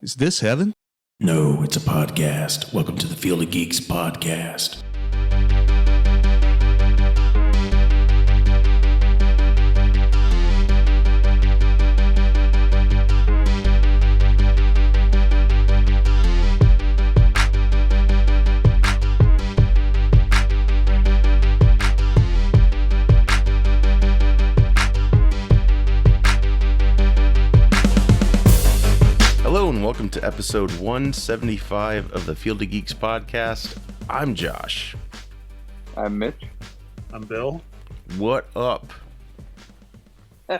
Is this heaven? No, it's a podcast. Welcome to the Field of Geeks podcast. Hello and welcome to episode 175 of the Field of Geeks podcast. I'm Josh. I'm Mitch. I'm Bill. What up? Oh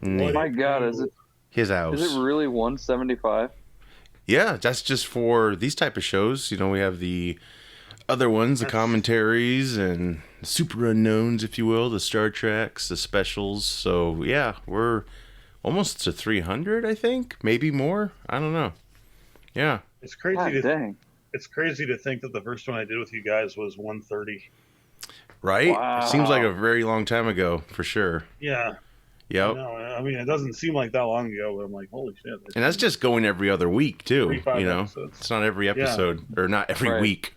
my God, is His house. it really 175? Yeah, that's just for these type of shows. You know, we have the other ones, the commentaries and the super unknowns, if you will, the Star Treks, the specials. So yeah, we're almost to 300, I think, maybe more. I don't know. Yeah, It's crazy God dang. it's crazy to think that the first one I did with you guys was 130. right? Wow. It seems like a very long time ago, for sure. Yeah. Yep. No, I mean, it doesn't seem like that long ago, but I'm like, holy shit. And that's just going every other week, too. 35 You know, episodes. it's not every episode, or not every Right. week.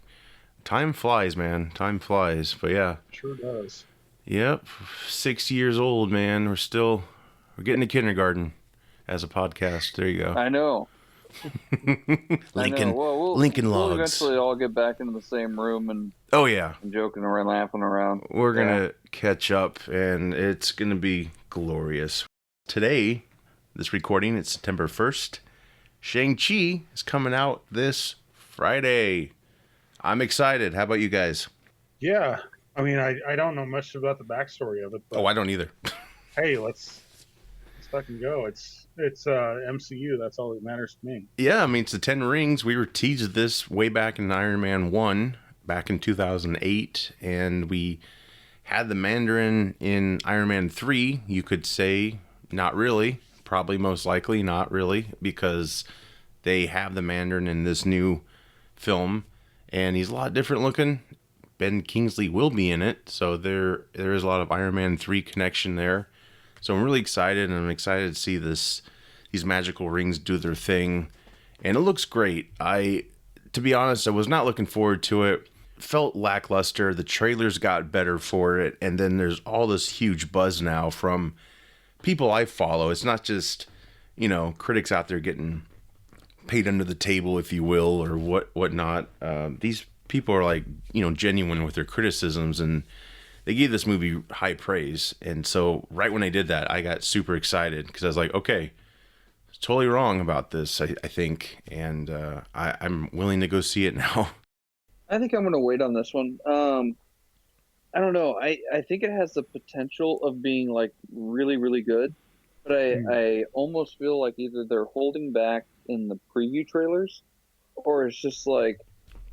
Time flies, man. Time flies. But yeah, Sure does. yep. 6 years old, man. We're getting to kindergarten as a podcast. There you go. I know. Lincoln, Well, Lincoln we'll Logs. eventually all get back into the same room and Oh yeah, joking around, laughing around. we're Yeah. gonna catch up, and it's gonna be glorious. Today, this recording, it's September 1st. Shang-Chi is coming out this Friday. I'm excited. How about you guys? Yeah. I mean, I don't know much about the backstory of it, but Oh, I don't either. hey, let's fucking go. It's MCU. That's all that matters to me. Yeah, I mean, it's the 10 Rings. We were teased this way back in Iron Man 1, back in 2008, and we had the Mandarin in Iron Man 3. You could say, not really, probably most likely not really, because they have the Mandarin in this new film, and he's a lot different looking. Ben Kingsley will be in it, so there is a lot of Iron Man 3 connection there. So I'm really excited, and I'm excited to see these magical rings do their thing, and it looks great. To be honest, I was not looking forward to it. Felt lackluster. The trailers got better for it, and then there's all this huge buzz now from people I follow. It's not just, critics out there getting paid under the table, if you will, or whatnot. These people are like, genuine with their criticisms, and they gave this movie high praise. And so right when they did that, I got super excited because I was like, okay, it's totally wrong about this, I think. And I'm willing to go see it now. I think I'm going to wait on this one. I don't know. I think it has the potential of being like really, really good, but I almost feel like either they're holding back in the preview trailers, or it's just like,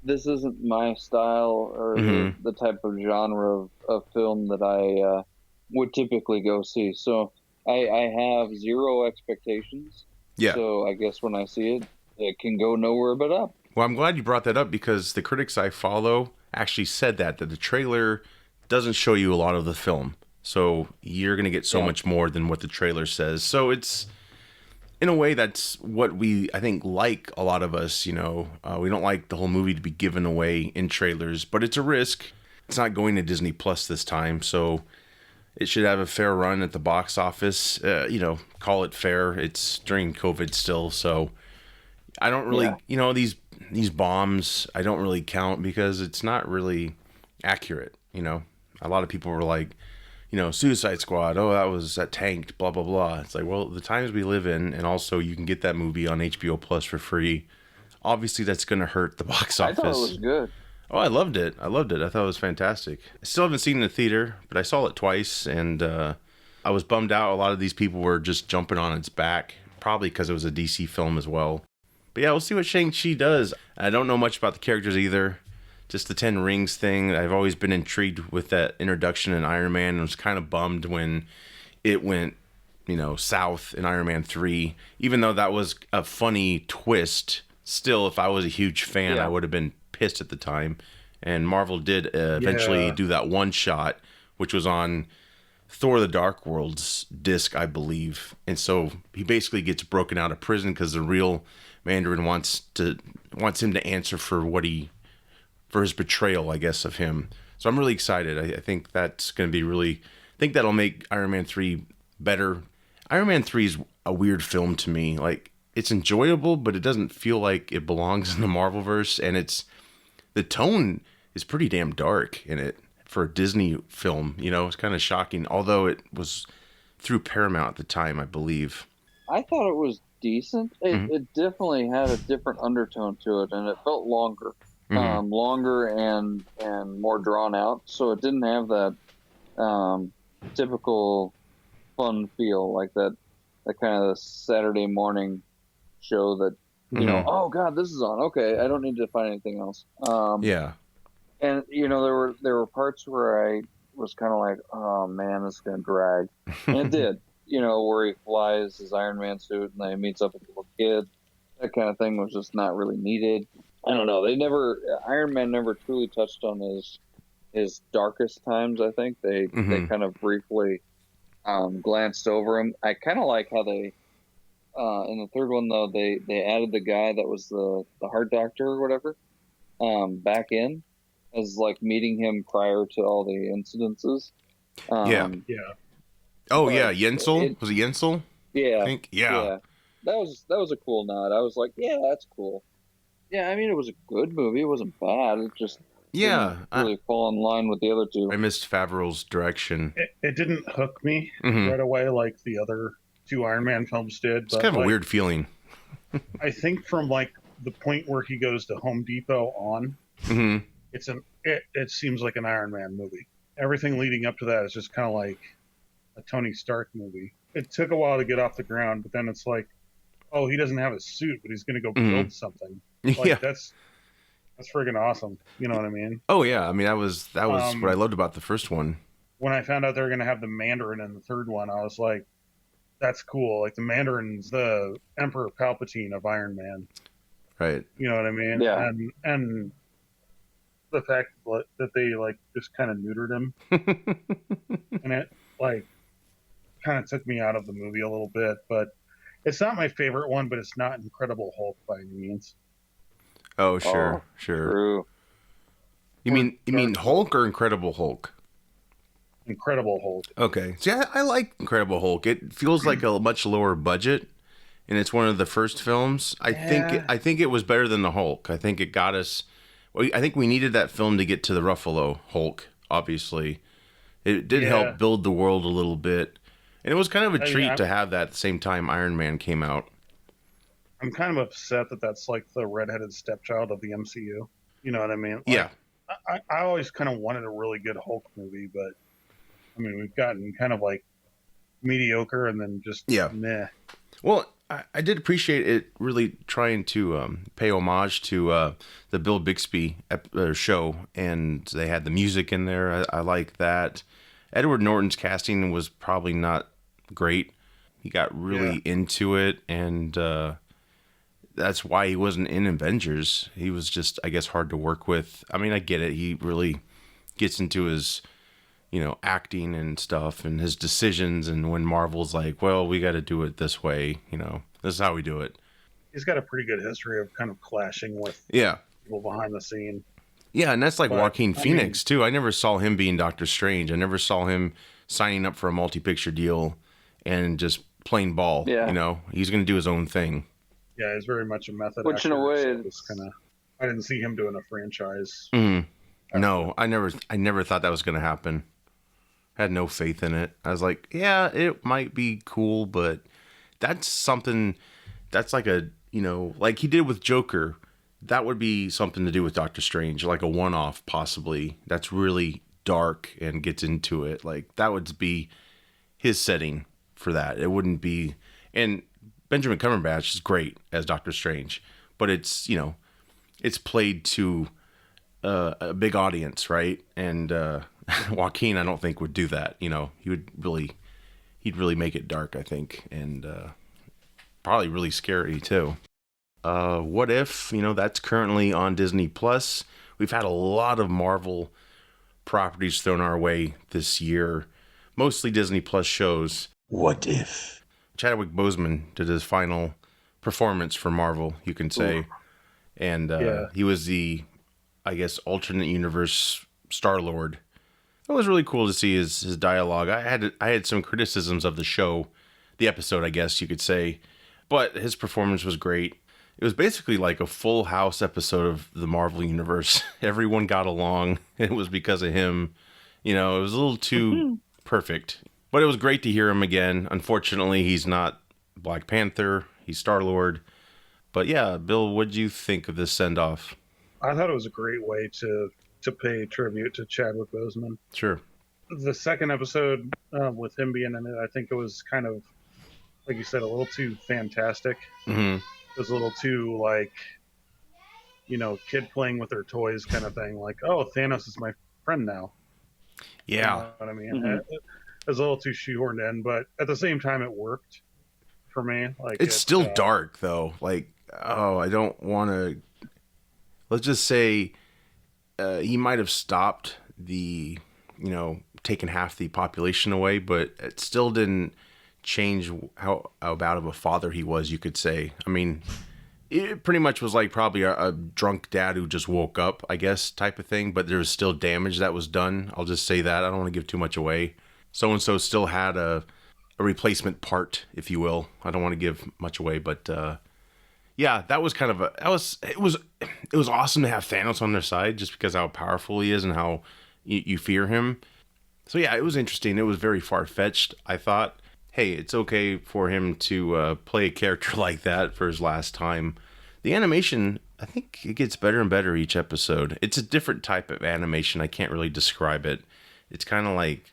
this isn't my style or the type of genre of film that I would typically go see. So I have zero expectations. Yeah. So I guess when I see it, it can go nowhere but up. Well, I'm glad you brought that up because the critics I follow actually said that the trailer doesn't show you a lot of the film. So you're going to get so much more than what the trailer says. So it's, in a way, that's what I think, like a lot of us, we don't like the whole movie to be given away in trailers, but it's a risk. It's not going to Disney Plus this time, so it should have a fair run at the box office. Call it fair. It's during COVID still, so I don't really, these bombs, I don't really count because it's not really accurate. A lot of people were like, Suicide Squad, that tanked, blah, blah, blah. It's like, well, the times we live in, and also you can get that movie on HBO Plus for free. Obviously, that's going to hurt the box office. I thought it was good. Oh, I loved it. I thought it was fantastic. I still haven't seen it in the theater, but I saw it twice, and I was bummed out. A lot of these people were just jumping on its back, probably because it was a DC film as well. But yeah, we'll see what Shang-Chi does. I don't know much about the characters either. Just the 10 Rings thing. I've always been intrigued with that introduction in Iron Man. I was kind of bummed when it went, south in Iron Man 3. Even though that was a funny twist, still, if I was a huge fan, I would have been pissed at the time. And Marvel did eventually do that one shot, which was on Thor the Dark World's disc, I believe. And so he basically gets broken out of prison because the real Mandarin wants him to answer for his betrayal, I guess, of him. So I'm really excited. I think that's going to be I think that'll make Iron Man 3 better. Iron Man 3 is a weird film to me. Like, it's enjoyable, but it doesn't feel like it belongs in the Marvelverse, and the tone is pretty damn dark in it for a Disney film. It's kind of shocking, although it was through Paramount at the time, I believe. I thought it was decent. It definitely had a different undertone to it, and it felt longer. Longer and more drawn out, so it didn't have that typical fun feel, like that kind of Saturday morning show that oh god, this is on, okay, I don't need to find anything else. Yeah. And there were parts where I was kind of like, oh man, this is gonna drag, and it did. Where he flies his Iron Man suit and then he meets up with the little kid. That kind of thing was just not really needed. I don't know. Iron Man never truly touched on his darkest times. I think they kind of briefly glanced over him. I kind of like how they in the third one though they added the guy that was the heart doctor or whatever back in as like meeting him prior to all the incidences. Yeah. Oh yeah, Yensel. Was it Yensel? Yeah. I think. Yeah. That was a cool nod. I was like, yeah, that's cool. Yeah, I mean, it was a good movie. It wasn't bad. It just didn't really fall in line with the other two. I missed Favreau's direction. It didn't hook me right away like the other two Iron Man films did. It's kind of a weird feeling. I think from like the point where he goes to Home Depot on, it seems like an Iron Man movie. Everything leading up to that is just kind of like a Tony Stark movie. It took a while to get off the ground, but then it's like, oh, he doesn't have a suit, but he's going to go build something. Like, that's friggin' awesome. You know what I mean? Oh yeah, I mean that was what I loved about the first one. When I found out they were going to have the Mandarin in the third one, I was like, that's cool. Like the Mandarin's the Emperor Palpatine of Iron Man. Right. You know what I mean? Yeah. And the fact that they like just kind of neutered him, and it like kind of took me out of the movie a little bit. But it's not my favorite one, but it's not Incredible Hulk by any means. Oh, sure. True. You mean Hulk or Incredible Hulk? Incredible Hulk. Okay. See, I like Incredible Hulk. It feels like a much lower budget, and it's one of the first films. I think it was better than the Hulk. I think it got us. I think we needed that film to get to the Ruffalo Hulk. Obviously, it did help build the world a little bit, and it was kind of a treat to have that at the same time Iron Man came out. I'm kind of upset that that's like the redheaded stepchild of the MCU. You know what I mean? Like, yeah. I always kind of wanted a really good Hulk movie, but I mean, we've gotten kind of like mediocre and then just meh. Well, I did appreciate it really trying to pay homage to the Bill Bixby show, and they had the music in there. I like that. Edward Norton's casting was probably not great. He got really into it, and that's why he wasn't in Avengers. He was just, I guess, hard to work with. I mean, I get it. He really gets into his, acting and stuff and his decisions. And when Marvel's like, well, we got to do it this way, this is how we do it. He's got a pretty good history of kind of clashing with people behind the scene. Yeah, and that's like Joaquin Phoenix, too. I never saw him being Doctor Strange. I never saw him signing up for a multi-picture deal and just playing ball. Yeah. He's going to do his own thing. Yeah, he's very much a method Which actor. in a way, so it's kind of. I didn't see him doing a franchise. No, I never thought that was going to happen. I had no faith in it. I was like, yeah, it might be cool, but that's something that's like a, like he did with Joker. That would be something to do with Doctor Strange, like a one-off possibly. That's really dark and gets into it. Like that would be his setting for that. It wouldn't be, and Benjamin Cumberbatch is great as Doctor Strange, but it's, it's played to a big audience, right? And Joaquin, I don't think would do that. He'd really make it dark, I think, and probably really scary too. What If? That's currently on Disney Plus. We've had a lot of Marvel properties thrown our way this year, mostly Disney Plus shows. What If? Chadwick Boseman did his final performance for Marvel, you can say. Ooh. And he was the, I guess, alternate universe Star-Lord. It was really cool to see his dialogue. I had some criticisms of the show, the episode, I guess you could say, but his performance was great. It was basically like a Full House episode of the Marvel Universe. Everyone got along. It was because of him. You know, it was a little too perfect. But it was great to hear him again. Unfortunately, he's not Black Panther. He's Star-Lord. But yeah, Bill, what did you think of this send-off? I thought it was a great way to pay tribute to Chadwick Boseman. Sure. The second episode, with him being in it, I think it was kind of, like you said, a little too fantastic. Mm-hmm. It was a little too, like, you know, kid playing with their toys kind of thing. Like, oh, Thanos is my friend now. Yeah. You know what I mean? It was a little too shoehorned in, but at the same time, it worked for me. Like, it's still dark, though. Like, I don't want to... Let's just say he might have stopped the, you know, taking half the population away, but it still didn't change how bad of a father he was, you could say. I mean, it pretty much was like probably a drunk dad who just woke up, I guess, type of thing, but there was still damage that was done. I'll just say that. I don't want to give too much away. So-and-so still had a replacement part, if you will. I don't want to give much away, but yeah, that was kind of it was awesome to have Thanos on their side just because how powerful he is and how you fear him. So yeah, it was interesting. It was very far-fetched, I thought. Hey, it's okay for him to play a character like that for his last time. The animation, I think it gets better and better each episode. It's a different type of animation. I can't really describe it. It's kind of like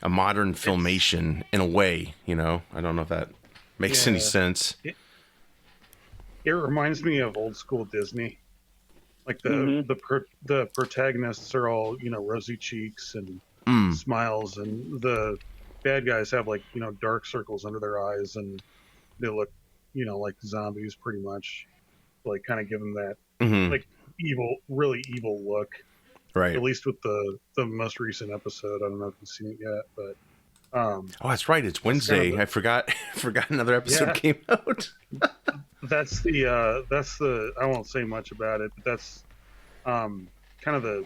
a modern filmation in a way, you know? I don't know if that makes any sense. It reminds me of old school Disney. Like the protagonists are all, you know, rosy cheeks and smiles, and the bad guys have, like, you know, dark circles under their eyes, and they look, you know, like zombies pretty much. Like, kind of give them that like really evil look. Right. At least with the most recent episode. I don't know if you've seen it yet, but oh, that's right. It's Wednesday. Kind of I forgot another episode came out. That's the I won't say much about it, but that's kind of the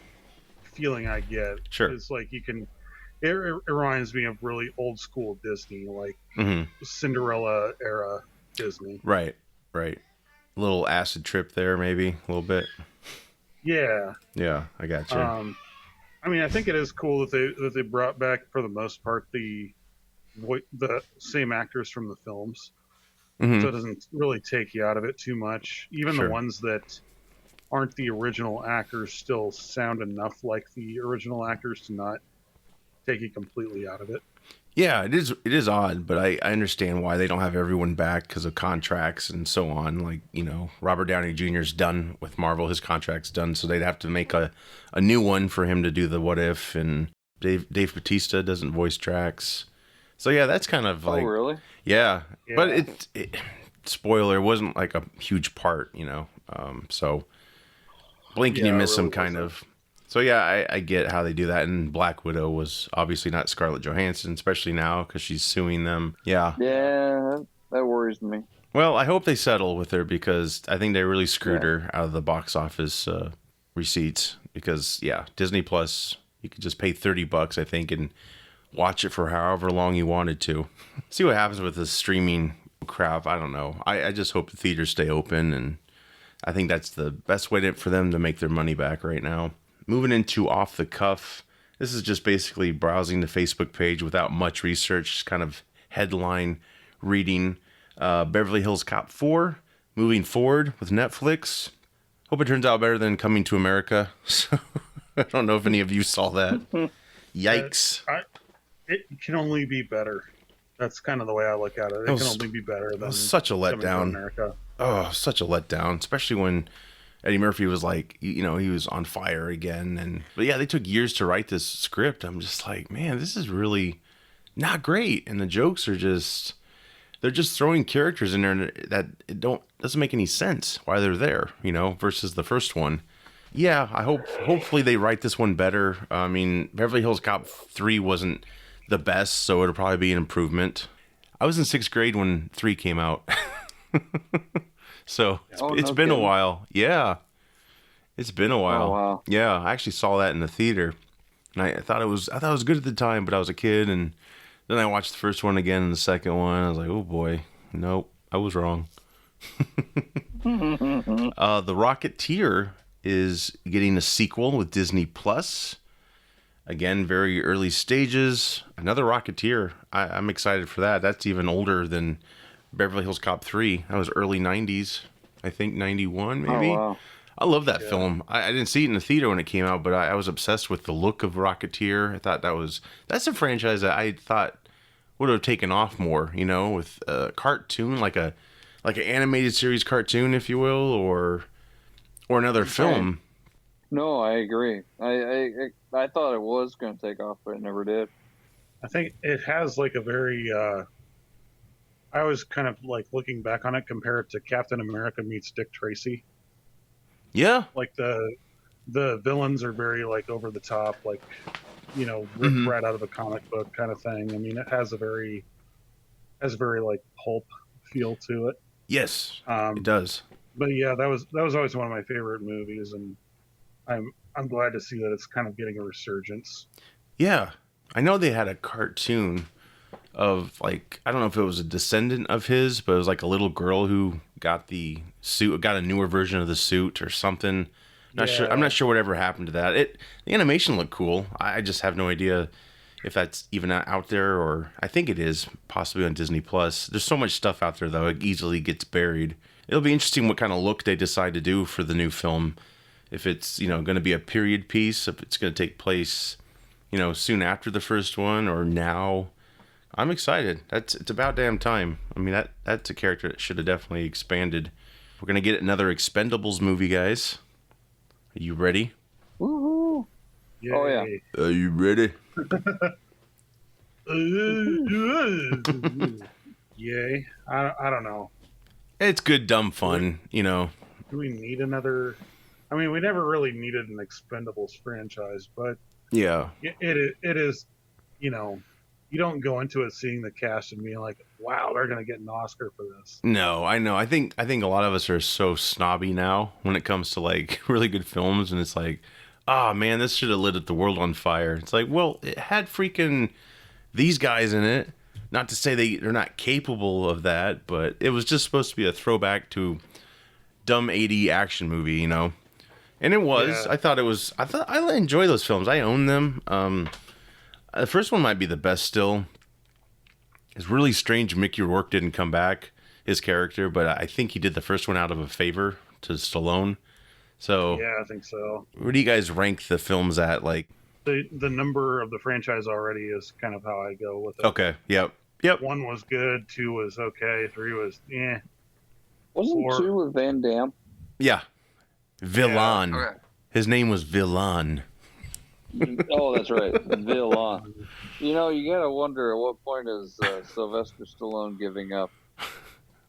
feeling I get. Sure. It's like it reminds me of really old school Disney, like Cinderella era Disney. Right. A little acid trip there, maybe a little bit. Yeah, I got you. I mean, I think it is cool that they brought back, for the most part, the same actors from the films, so it doesn't really take you out of it too much. Even the ones that aren't the original actors still sound enough like the original actors to not take you completely out of it. Yeah, it is odd, but I understand why they don't have everyone back because of contracts and so on. Like, you know, Robert Downey Jr.'s done with Marvel. His contract's done, so they'd have to make a new one for him to do the What If, and Dave Bautista doesn't voice tracks. So, yeah, that's kind of like... Oh, really? Yeah. But it spoiler, it wasn't like a huge part, you know. So, blink and you miss really him, kind of. So, yeah, I get how they do that. And Black Widow was obviously not Scarlett Johansson, especially now because she's suing them. Yeah. Yeah, that worries me. Well, I hope they settle with her because I think they really screwed her out of the box office receipts. Because, yeah, Disney Plus, you could just pay $30, I think, and watch it for however long you wanted to. See what happens with this streaming crap. I don't know. I just hope the theaters stay open, and I think that's the best way for them to make their money back right now. Moving into Off the Cuff, this is just basically browsing the Facebook page without much research, kind of headline reading. Beverly Hills Cop 4, moving forward with Netflix. Hope it turns out better than Coming to America. So, I don't know if any of you saw that. Yikes. It can only be better. That's kind of the way I look at it. It can only be better than such a letdown. Coming to America. Oh, such a letdown, especially when Eddie Murphy was like, you know, he was on fire again. But yeah, they took years to write this script. I'm just like, man, this is really not great. And the jokes are they're just throwing characters in there that doesn't make any sense why they're there, you know, versus the first one. Yeah, hopefully they write this one better. I mean, Beverly Hills Cop 3 wasn't the best, so it'll probably be an improvement. I was in 6th grade when 3 came out. So Oh, it's no been a kidding. while. Yeah, it's been a while. Oh, wow. Yeah, I actually saw that in the theater, and I thought it was good at the time, but I was a kid, and then I watched the first one again and the second one. I was like, oh boy, nope, I was wrong. The Rocketeer is getting a sequel with Disney Plus. Again, very early stages. Another Rocketeer. I'm excited for that. That's even older than Beverly Hills Cop 3. That was early 90s. I think 91 maybe. Oh, wow. I love that film. I didn't see it in the theater when it came out, but I was obsessed with the look of Rocketeer. I thought that's a franchise that I thought would have taken off more, with a cartoon, like an animated series cartoon, if you will, or another film. No, I agree. I thought it was going to take off, but it never did. I think it has like a very. I was kind of like looking back on it, compare it to Captain America meets Dick Tracy. Yeah. Like the villains are very like over the top, like ripped right out of a comic book kind of thing. I mean, it has a very like pulp feel to it. Yes, it does. But yeah, that was always one of my favorite movies, and I'm glad to see that it's kind of getting a resurgence. Yeah, I know they had a cartoon of like, I don't know if it was a descendant of his, but it was like a little girl who got the suit, got a newer version of the suit or something. I'm not sure whatever happened to that. The animation looked cool. I just have no idea if that's even out there, or I think it is possibly on Disney Plus. There's so much stuff out there though, it easily gets buried. It'll be interesting what kind of look they decide to do for the new film. If it's, going to be a period piece, if it's going to take place, soon after the first one or now. I'm excited. It's about damn time. I mean, that's a character that should have definitely expanded. We're going to get another Expendables movie, guys. Are you ready? Woohoo! Yay. Oh, yeah. Are you ready? Yay. I don't know. It's good, dumb fun, Do we need another? I mean, we never really needed an Expendables franchise, but Yeah. it is, you don't go into it seeing the cast and being like, wow, they're going to get an Oscar for this. No, I know. I think a lot of us are so snobby now when it comes to like really good films, and it's like, oh man, this should have lit the world on fire. It's like, well, it had freaking these guys in it. Not to say they're not capable of that, but it was just supposed to be a throwback to dumb 80 action movie, And it was. Yeah. I thought I enjoy those films. I own them. The first one might be the best still. It's really strange Mickey Rourke didn't come back, his character, but I think he did the first one out of a favor to Stallone. So Yeah, I think so. where do you guys rank the films at? Like, The number of the franchise already is kind of how I go with it. okay, yep. 1 was good, 2 was okay, 3 was Wasn't 4. 2 with Van Damme? Yeah. Villain. Okay. His name was Villain. Oh, that's right. Villain. You gotta wonder at what point is Sylvester Stallone giving up?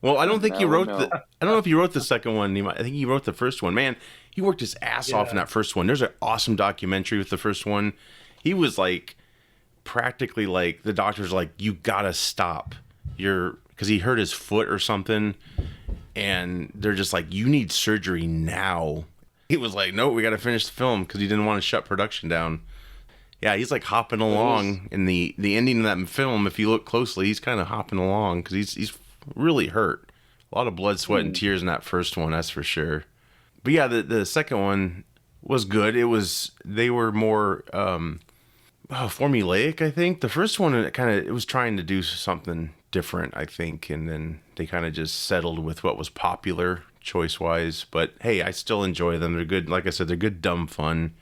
Well, I don't think he Now we wrote know. I don't know if he wrote the second one. I think he wrote the first one. Man, he worked his ass off in that first one. There's an awesome documentary with the first one. He was like practically like, the doctor's like, you gotta stop. Because he hurt his foot or something, and they're just like, you need surgery now. He was like, no, we gotta finish the film, because he didn't want to shut production down. Yeah, he's like hopping along in the ending of that film. If you look closely, he's kind of hopping along because he's really hurt. A lot of blood, sweat, and tears in that first one, that's for sure. But yeah, the second one was good. They were more formulaic, I think. The first one, it was trying to do something different, I think, and then they kind of just settled with what was popular choice-wise. But hey, I still enjoy them. They're good. Like I said, they're good, dumb fun.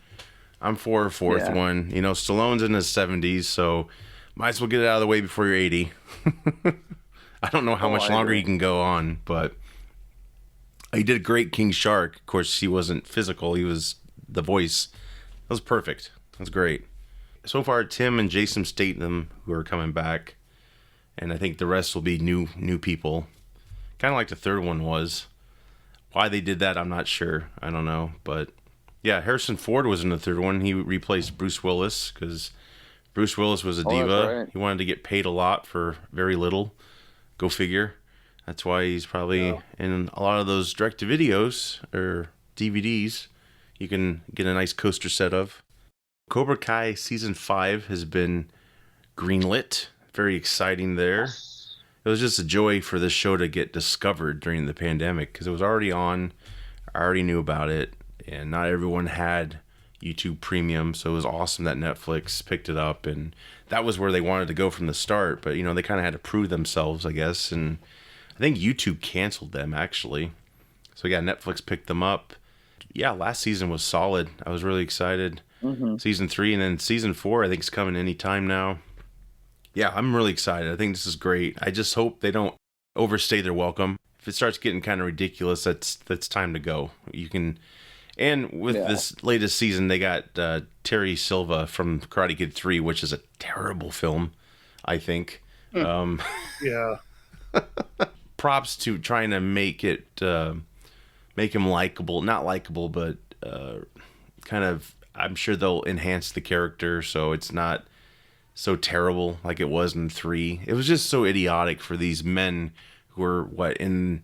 I'm for a fourth one. Stallone's in his 70s, so might as well get it out of the way before you're 80. I don't know how much longer he can go on, but he did great King Shark. Of course, he wasn't physical. He was the voice. That was perfect. That was great. So far, Tim and Jason Statham, who are coming back, and I think the rest will be new people. Kind of like the third one was. Why they did that, I'm not sure. I don't know, but yeah, Harrison Ford was in the third one. He replaced Bruce Willis because Bruce Willis was a diva. That's right. He wanted to get paid a lot for very little. Go figure. That's why he's probably in a lot of those direct-to-videos or DVDs you can get a nice coaster set of. Cobra Kai Season 5 has been greenlit. Very exciting there. It was just a joy for this show to get discovered during the pandemic because it was already on. I already knew about it, and not everyone had YouTube Premium, so it was awesome that Netflix picked it up, and that was where they wanted to go from the start, but, they kind of had to prove themselves, I guess, and I think YouTube canceled them, actually. So, yeah, Netflix picked them up. Yeah, last season was solid. I was really excited. Season 3, and then Season 4, I think, is coming anytime now. Yeah, I'm really excited. I think this is great. I just hope they don't overstay their welcome. If it starts getting kind of ridiculous, that's time to go. You can... And with this latest season, they got Terry Silva from Karate Kid 3, which is a terrible film, I think. Yeah. Props to trying to make him likable. Not likable, but kind of, I'm sure they'll enhance the character so it's not so terrible like it was in 3. It was just so idiotic for these men who were, in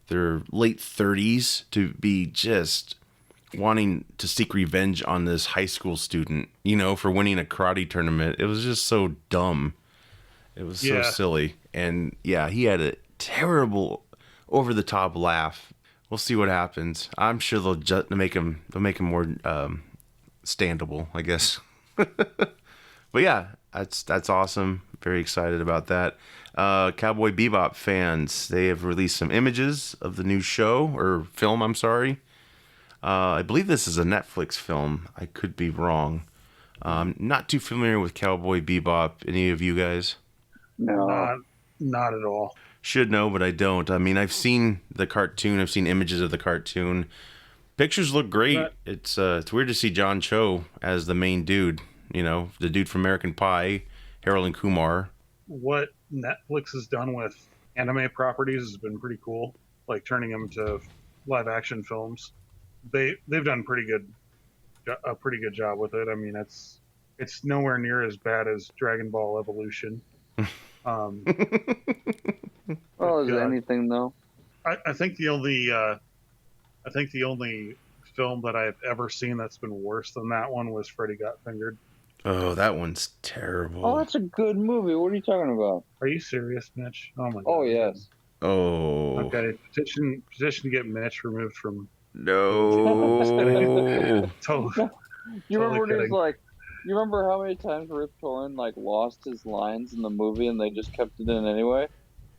their late 30s to be just... wanting to seek revenge on this high school student, for winning a karate tournament. It was just so dumb. It was so silly. And yeah, he had a terrible over the top laugh. We'll see what happens. I'm sure they'll make him more standable, I guess. But yeah, that's awesome. Very excited about that. Cowboy Bebop fans, they have released some images of the new show or film, I'm sorry. I believe this is a Netflix film. I could be wrong. Not too familiar with Cowboy Bebop. Any of you guys? No. Not at all. Should know, but I don't. I mean, I've seen the cartoon. I've seen images of the cartoon. Pictures look great. It's weird to see John Cho as the main dude. The dude from American Pie, Harold and Kumar. What Netflix has done with anime properties has been pretty cool. Like turning them to live action films. They've done a pretty good job with it. I mean, it's nowhere near as bad as Dragon Ball Evolution. Well, is anything though? I think the only film that I've ever seen that's been worse than that one was Freddy Got Fingered. Oh, that one's terrible. Oh, that's a good movie. What are you talking about? Are you serious, Mitch? Oh my god. Oh yes. Oh. Okay, petition to get Mitch removed from. No. Totally. You remember when he was kidding. like, you remember how many times Rip Torn lost his lines in the movie and they just kept it in anyway?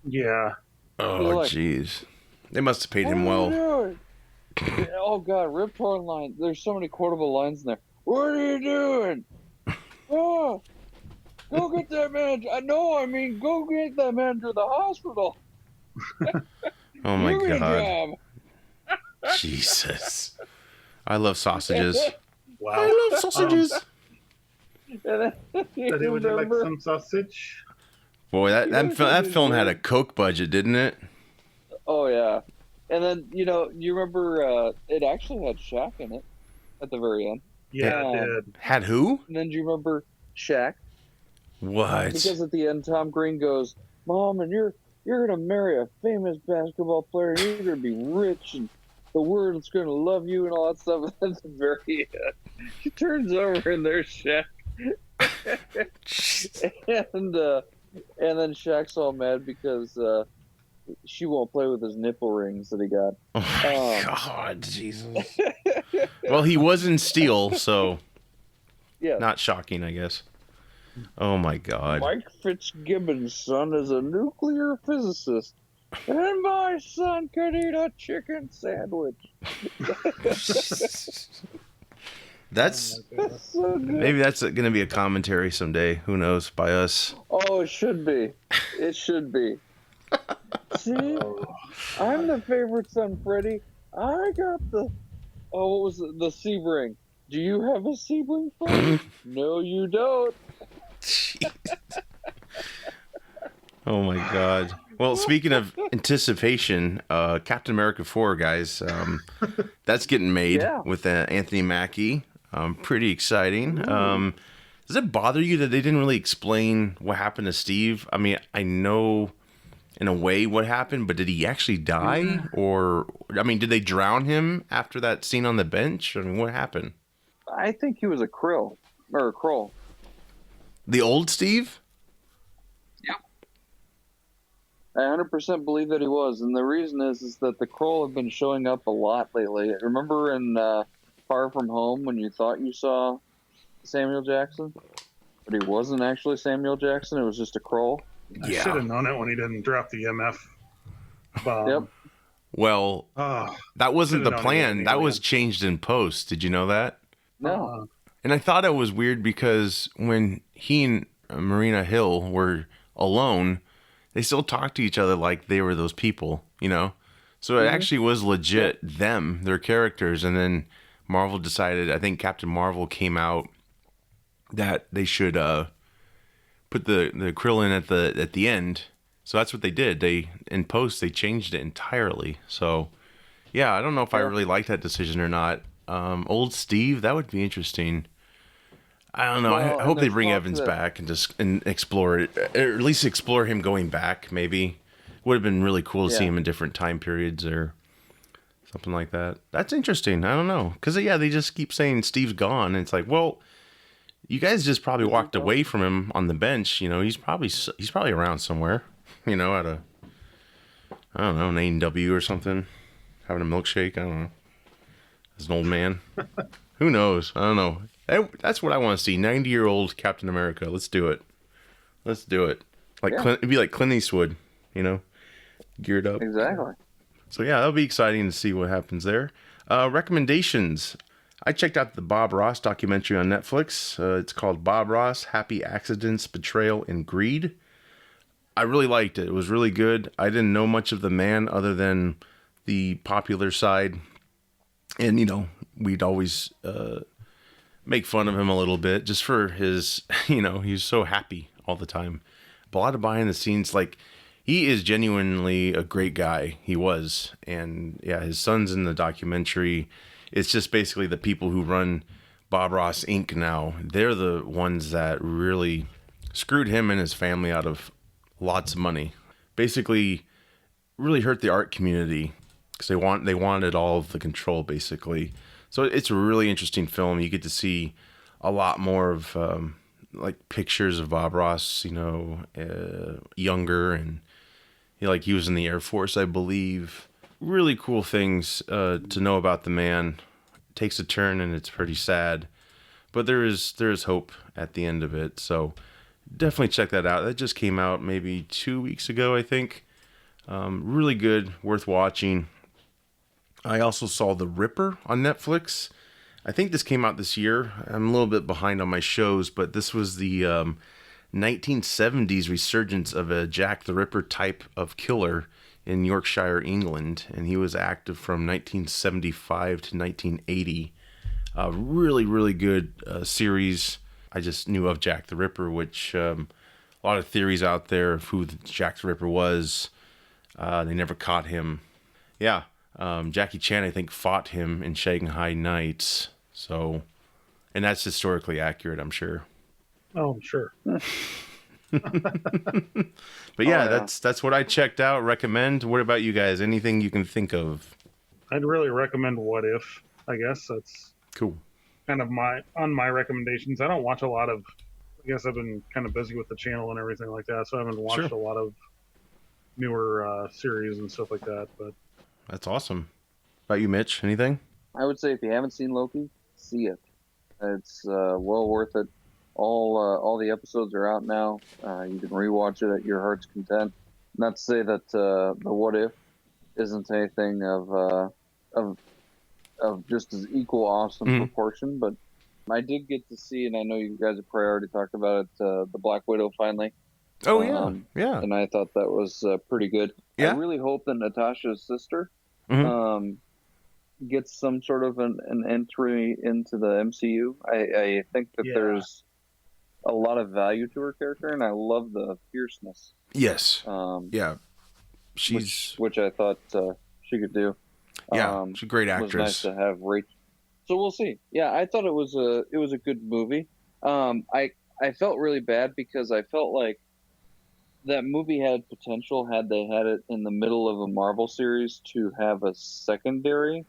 Yeah. Oh, jeez. They must have paid him well. Oh god, Rip Torn line. There's so many quotable lines in there. What are you doing? Oh, go get that man. Go get that man to the hospital. Oh my Union god. job. Jesus. I love sausages. Wow. I love sausages. Daddy, would you like some sausage? Boy, that film had a Coke budget, didn't it? Oh yeah. And then you remember it actually had Shaq in it at the very end. Yeah, it did. Had who? And then do you remember Shaq? What? Because at the end, Tom Green goes, "Mom, and you're gonna marry a famous basketball player, and you're gonna be rich, and the world's gonna love you, and all that stuff." And at the very end, she turns over, and there's Shaq. and then Shaq's all mad because she won't play with his nipple rings that he got. Oh my god, Jesus. Well, he was in Steel, so yeah, not shocking, I guess. Oh my god. Mike Fitzgibbon's son is a nuclear physicist, and my son could eat a chicken sandwich. That's So good. maybe that's going to be a commentary someday. Who knows? By us. Oh, it should be. It should be. See, I'm the favorite son, Freddy. I got the. Oh, what was it? The Sebring. Do you have a Sebring, Freddy? No, you don't. Jeez. Oh my god. Well, speaking of anticipation, Captain America 4, guys, that's getting made with Anthony Mackie. Pretty exciting. Does it bother you that they didn't really explain what happened to Steve? I mean, I know in a way what happened, but did he actually die? Or, I mean, did they drown him after that scene on the bench? I mean, what happened? I think he was a krill or a Kroll. The old Steve? Yeah. I 100% believe that he was, and the reason is that the Kroll have been showing up a lot lately. Remember in Far From Home when you thought you saw Samuel Jackson, but he wasn't actually Samuel Jackson. It was just a Kroll. I should have known it when he didn't drop the MF bomb. Yep. Well, that wasn't the plan. That was alien. changed in post. Did you know that? No. And I thought it was weird because when he and Marina Hill were alone, they still talked to each other like they were those people, you know? So it actually was legit them, their characters. And then Marvel decided, I think Captain Marvel came out that they should put the krill in at the end. So that's what they did. They in post they changed it entirely. So yeah, I don't know if I really like that decision or not. Old Steve, that would be interesting. I don't know. Well, I hope they there's bring talk Evans that- back and explore it, or at least explore him going back. Maybe would have been really cool to see him in different time periods or something like that. That's interesting. I don't know, because they just keep saying Steve's gone, and it's like, well, you guys just probably walked away from him on the bench. You know, he's probably around somewhere. You know, at I don't know, an A&W or something, having a milkshake. I don't know. As an old man, who knows? I don't know. That's what I want to see. 90-year-old Captain America. Let's do it. Let's do it. Like it'd be like Clint Eastwood, you know, geared up. Exactly. So yeah, that'll be exciting to see what happens there. Recommendations. I checked out the Bob Ross documentary on Netflix. It's called Bob Ross: Happy Accidents, Betrayal, and Greed. I really liked it. It was really good. I didn't know much of the man other than the popular side. And, you know, we'd always make fun of him a little bit just for his, you know, he's so happy all the time. But a lot of behind the scenes, like, he is genuinely a great guy. He was. And, yeah, his son's in the documentary. It's just basically the people who run Bob Ross Inc. now. They're the ones that really screwed him and his family out of lots of money. Basically, really hurt the art community. Because they wanted all of the control, basically. So it's a really interesting film. You get to see a lot more of like pictures of Bob Ross, you know, younger, and he was in the Air Force, I believe. Really cool things to know about the man. It takes a turn and it's pretty sad, but there is hope at the end of it. So definitely check that out. That just came out maybe 2 weeks ago, I think. Really good, worth watching. I also saw The Ripper on Netflix. I think this came out this year. I'm a little bit behind on my shows, but this was the 1970s resurgence of a Jack the Ripper type of killer in Yorkshire, England. And he was active from 1975 to 1980. Really, really good series. I just knew of Jack the Ripper, which a lot of theories out there of who Jack the Ripper was. They never caught him. Yeah. Jackie Chan, I think, fought him in Shanghai Nights. So, and that's historically accurate, I'm sure. Oh, sure. But yeah, that's what I checked out. Recommend. What about you guys? Anything you can think of? I'd really recommend What If. I guess that's Cool. kind of my recommendations. I don't watch a lot of. I guess I've been kind of busy with the channel and everything like that, so I haven't watched a lot of newer series and stuff like that. But That's awesome. About you, Mitch? Anything? I would say if you haven't seen Loki, see it. It's well worth it. All the episodes are out now. You can rewatch it at your heart's content. Not to say that the What If isn't anything of just as equal awesome proportion, but I did get to see, and I know you guys have probably already talked about it, the Black Widow finally. Oh yeah. And I thought that was pretty good. Yeah. I really hope that Natasha's sister Mhm. gets some sort of an entry into the MCU. I think that there's a lot of value to her character, and I love the fierceness. Yes. Yeah. Which I thought she could do. Yeah, she's a great It was nice actress. to have Rachel. So we'll see. Yeah, I thought it was a good movie. I felt really bad because I felt like that movie had potential had they had it in the middle of a Marvel series to have a secondary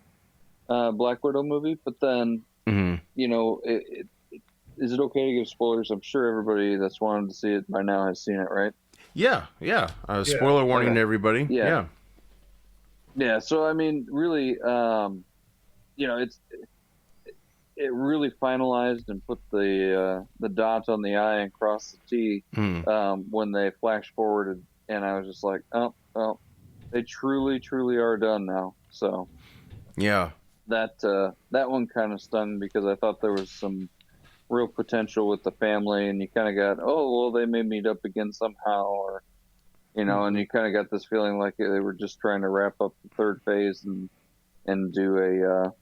Black Widow movie. But then, you know, is it okay to give spoilers? I'm sure everybody that's wanted to see it by now has seen it, right? Yeah. Spoiler warning to everybody. Yeah. So I mean, really, you know, it really finalized and put the dot on the I and crossed the T when they flash forwarded, and I was just like, oh, they truly are done now. So yeah, that one kind of stung because I thought there was some real potential with the family, and you kind of got, oh well, they may meet up again somehow, or you know, and you kind of got this feeling like they were just trying to wrap up the third phase and do a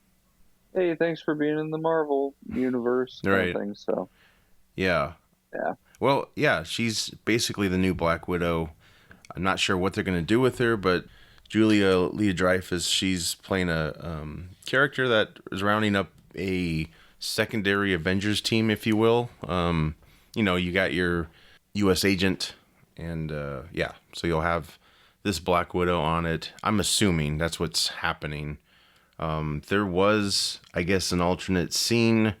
hey, thanks for being in the Marvel universe kind of thing. So yeah. Well, yeah, she's basically the new Black Widow. I'm not sure what they're going to do with her, but Julia Louis-Dreyfus, she's playing a character that is rounding up a secondary Avengers team, if you will. You know, you got your U.S. agent, and so you'll have this Black Widow on it. I'm assuming that's what's happening. There was, I guess, an alternate scene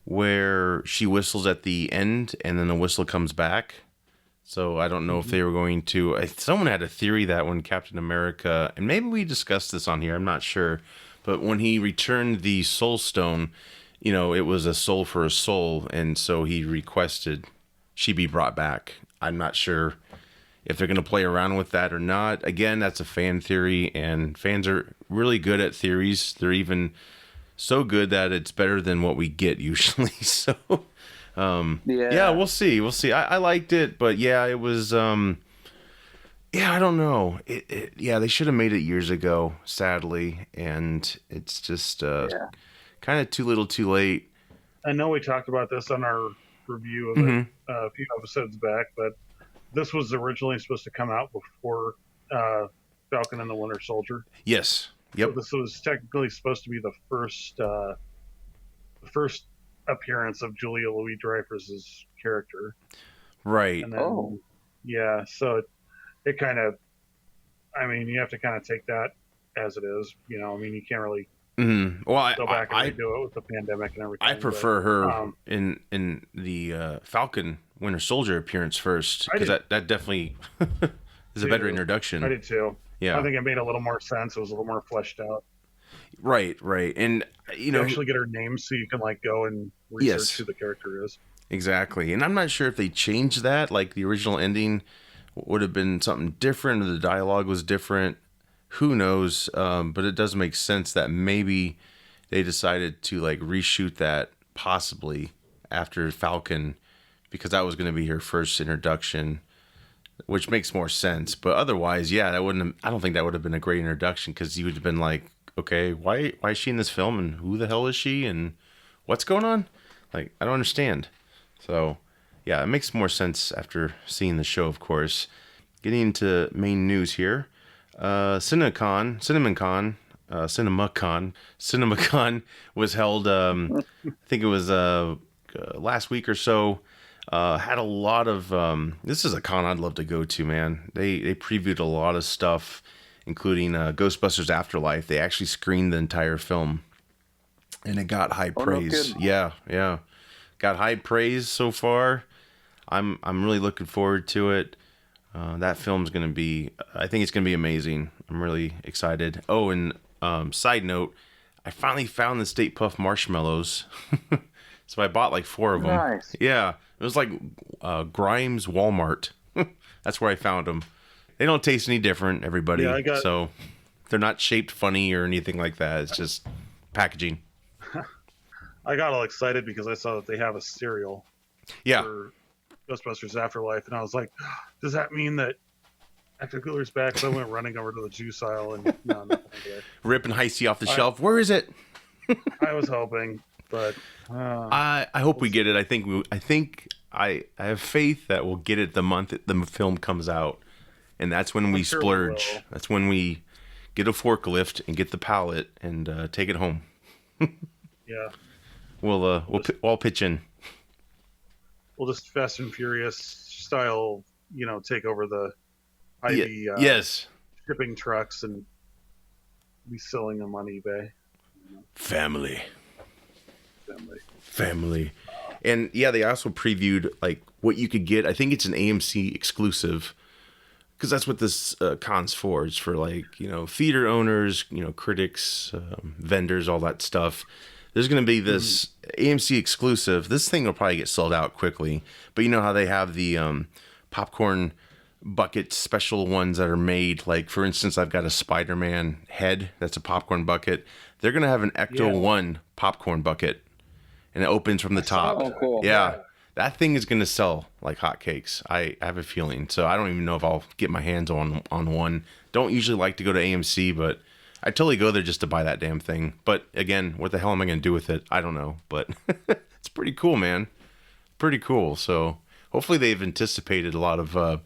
where she whistles at the end and then the whistle comes back. So I don't know if they were going to... someone had a theory that when Captain America... And maybe we discussed this on here, I'm not sure. But when he returned the Soul Stone, you know, it was a soul for a soul. And so he requested she be brought back. I'm not sure if they're going to play around with that or not. Again, that's a fan theory, and fans are really good at theories. They're even so good that it's better than what we get usually. So, we'll see. I liked it, but yeah, it was, I don't know. They should have made it years ago, sadly, and it's just kind of too little too late. I know we talked about this on our review of it a few episodes back, but this was originally supposed to come out before Falcon and the Winter Soldier. Yes. Yep. So this was technically supposed to be the first appearance of Julia Louis-Dreyfus's character. Right. And then, yeah, so it kind of, I mean, you have to kind of take that as it is. You know, I mean, you can't really go back and redo it with the pandemic and everything. I prefer her in the Falcon Winter Soldier appearance first, because that definitely is a better introduction. I did too. Yeah, I think it made a little more sense. It was a little more fleshed out. Right, and you actually get her name so you can like go and research who the character is. Exactly, and I'm not sure if they changed that. Like the original ending would have been something different, or the dialogue was different. Who knows? But it does make sense that maybe they decided to like reshoot that possibly after Falcon, because that was going to be her first introduction, which makes more sense. But otherwise, I don't think that would have been a great introduction, because you would have been like, okay, why is she in this film, and who the hell is she, and what's going on? Like, I don't understand. So, yeah, it makes more sense after seeing the show, of course. Getting into main news here. CinemaCon was held, I think it was last week or so. Had a lot of, this is a con I'd love to go to, man. They previewed a lot of stuff, including Ghostbusters Afterlife. They actually screened the entire film, and it got high praise. No, yeah. Got high praise so far. I'm really looking forward to it. That film's going to be, I think it's going to be amazing. I'm really excited. Oh, and side note, I finally found the Stay Puft marshmallows. So I bought like 4 of them. Nice. Yeah. It was like Grimes Walmart. That's where I found them. They don't taste any different, everybody. Yeah, so they're not shaped funny or anything like that. It's just packaging. I got all excited because I saw that they have a cereal. Yeah. For Ghostbusters Afterlife, and I was like, does that mean that after Cooler's back? So I went running over to the juice aisle and ripping Heisty off the shelf. Where is it? I was hoping, but I hope we get it. I have faith that we'll get it the month the film comes out, and that's when we splurge. That's when we get a forklift and get the pallet and take it home. Yeah, we'll pitch in. We'll just Fast and Furious style take over the Ivy yes. shipping trucks and be selling them on eBay. Family. And yeah, they also previewed like what you could get. I think it's an AMC exclusive, because that's what this con's for. It's for like, theater owners, critics, vendors, all that stuff. There's going to be this AMC exclusive. This thing will probably get sold out quickly, but you know how they have the popcorn bucket special ones that are made. Like, for instance, I've got a Spider-Man head that's a popcorn bucket. They're going to have an Ecto 1 popcorn bucket, and it opens from the top. Oh, cool. Yeah. That thing is going to sell like hotcakes. I have a feeling. So I don't even know if I'll get my hands on one. Don't usually like to go to AMC, but I totally go there just to buy that damn thing. But again, what the hell am I going to do with it? I don't know. But it's pretty cool, man. Pretty cool. So hopefully they've anticipated a lot of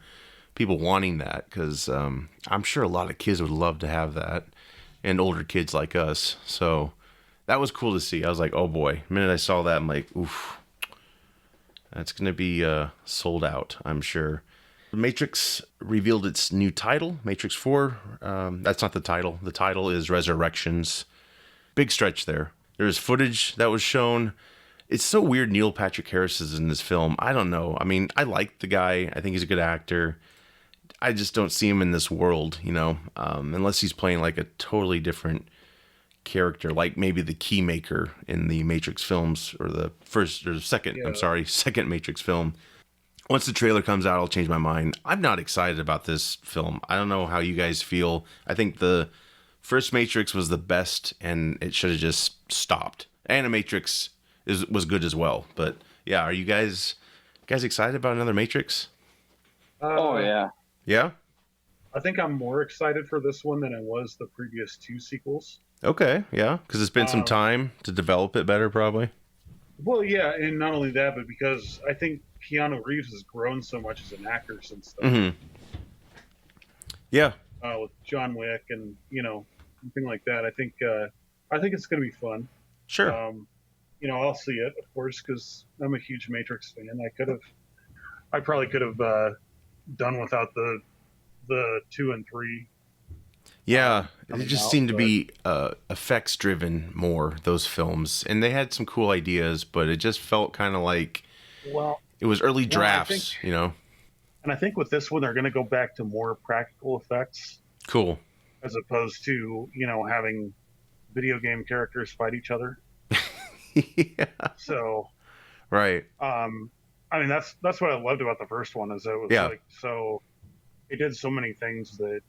people wanting that, because I'm sure a lot of kids would love to have that, and older kids like us. So that was cool to see. I was like, oh boy. The minute I saw that, I'm like, oof. That's going to be sold out, I'm sure. Matrix revealed its new title, Matrix 4. That's not the title. The title is Resurrections. Big stretch there. There's footage that was shown. It's so weird Neil Patrick Harris is in this film. I don't know. I mean, I like the guy. I think he's a good actor. I just don't see him in this world, unless he's playing like a totally different character, like maybe the Keymaker in the Matrix films, or the second Matrix film. Once the trailer comes out, I'll change my mind. I'm not excited about this film. I don't know how you guys feel. I think the first Matrix was the best, and it should have just stopped. Animatrix was good as well, but yeah, are you guys excited about another Matrix? Oh yeah. Yeah? I think I'm more excited for this one than I was the previous two sequels. Okay, yeah, because it's been some time to develop it better, probably. Well, yeah, and not only that, but because I think Keanu Reeves has grown so much as an actor since then. Mm-hmm. Yeah. With John Wick and something like that. I think it's going to be fun. Sure. I'll see it, of course, because I'm a huge Matrix fan. I probably could have done without the 2 and 3. Yeah, it just seemed to be effects driven more, those films, and they had some cool ideas, but it just felt kind of like it was early drafts, And I think with this one, they're going to go back to more practical effects. Cool. As opposed to having video game characters fight each other. Yeah. So. Right. I mean, that's what I loved about the first one, is it was like so. It did so many things that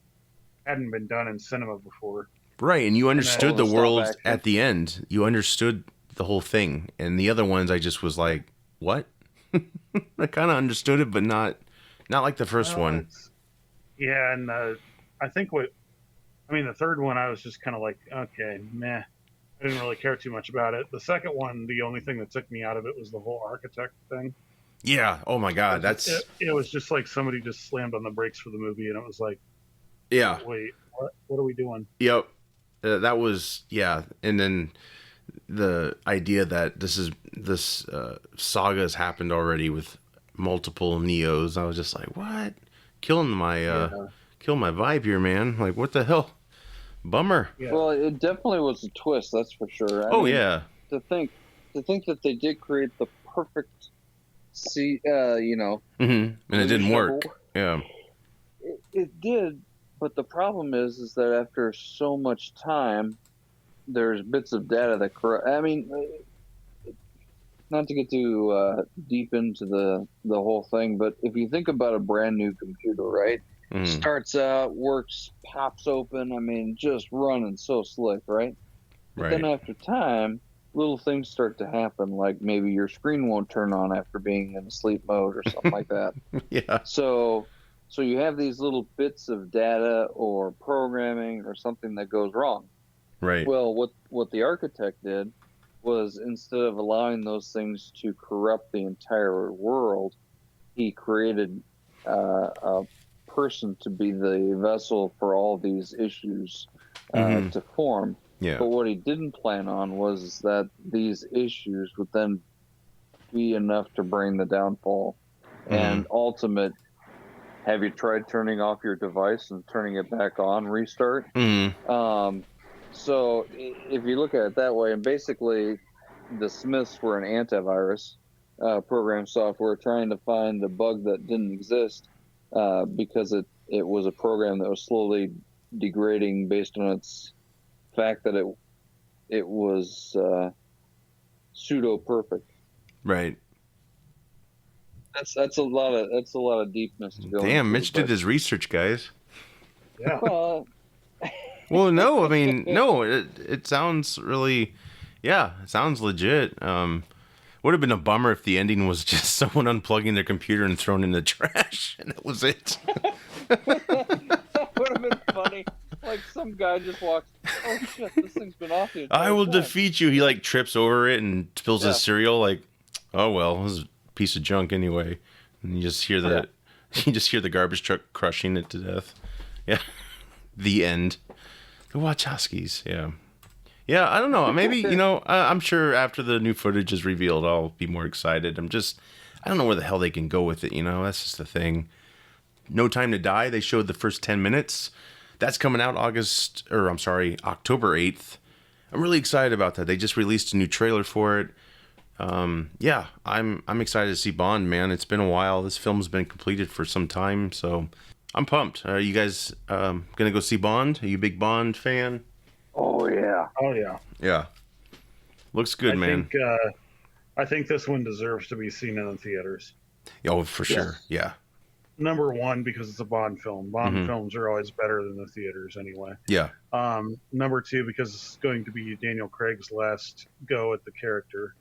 hadn't been done in cinema before. Right, and you understood the world at the end. You understood the whole thing. And the other ones, I just was like, what? I kind of understood it, but not like the first one. Yeah, and I think the third one, I was just kind of like, okay, meh. I didn't really care too much about it. The second one, the only thing that took me out of it was the whole architect thing. Yeah, oh my God, it was just like somebody just slammed on the brakes for the movie, and it was like, yeah, wait, what are we doing? Yep, that was, yeah. And then the idea that this saga has happened already with multiple Neos, I was just like, what? Killing my vibe here, man. Like, what the hell? Bummer. Yeah. Well, it definitely was a twist, that's for sure. I mean, yeah. To think that they did create the perfect Mm-hmm. And it didn't work. Yeah. It did, but the problem is that after so much time, there's bits of data that corrupt. I mean, not to get too deep into the whole thing, but if you think about a brand new computer, right? Mm-hmm. Starts out, works, pops open. I mean, just running so slick, right? But then after time, little things start to happen, like maybe your screen won't turn on after being in sleep mode or something like that. Yeah. So you have these little bits of data or programming or something that goes wrong. Right. Well, what the architect did was, instead of allowing those things to corrupt the entire world, he created a person to be the vessel for all these issues to form. Yeah. But what he didn't plan on was that these issues would then be enough to bring the downfall and ultimate have you tried turning off your device and turning it back on, restart? So if you look at it that way, and basically the Smiths were an antivirus program software trying to find a bug that didn't exist because it was a program that was slowly degrading based on its fact that it was pseudo perfect. Right. That's a lot of deepness to go. Damn, into, Mitch did his research, guys. Yeah. Well, no, I mean, no, it sounds really, yeah, it sounds legit. Would have been a bummer if the ending was just someone unplugging their computer and thrown in the trash, and that was it. That would have been funny. Like some guy just walks, oh shit, this thing's been off the entire I will time. defeat you. He like trips over it and spills his cereal. Like, oh well, this is a piece of junk anyway. And you just hear the garbage truck crushing it to death. Yeah, the end. The Wachowskis. Yeah. Yeah, I don't know. Maybe, I'm sure after the new footage is revealed, I'll be more excited. I don't know where the hell they can go with it, That's just the thing. No Time to Die, they showed the first 10 minutes. That's coming out October 8th. I'm really excited about that. They just released a new trailer for it. Yeah, I'm excited to see Bond, man. It's been a while. This film's been completed for some time, so I'm pumped. Are you guys gonna go see Bond? Are you a big Bond fan? Oh yeah. Oh yeah. Yeah. Looks good, man. I think this one deserves to be seen in the theaters. Oh, for sure. Yeah. Number one, because it's a Bond film. Bond films are always better than the theaters anyway. Yeah. Number two, because it's going to be Daniel Craig's last go at the character.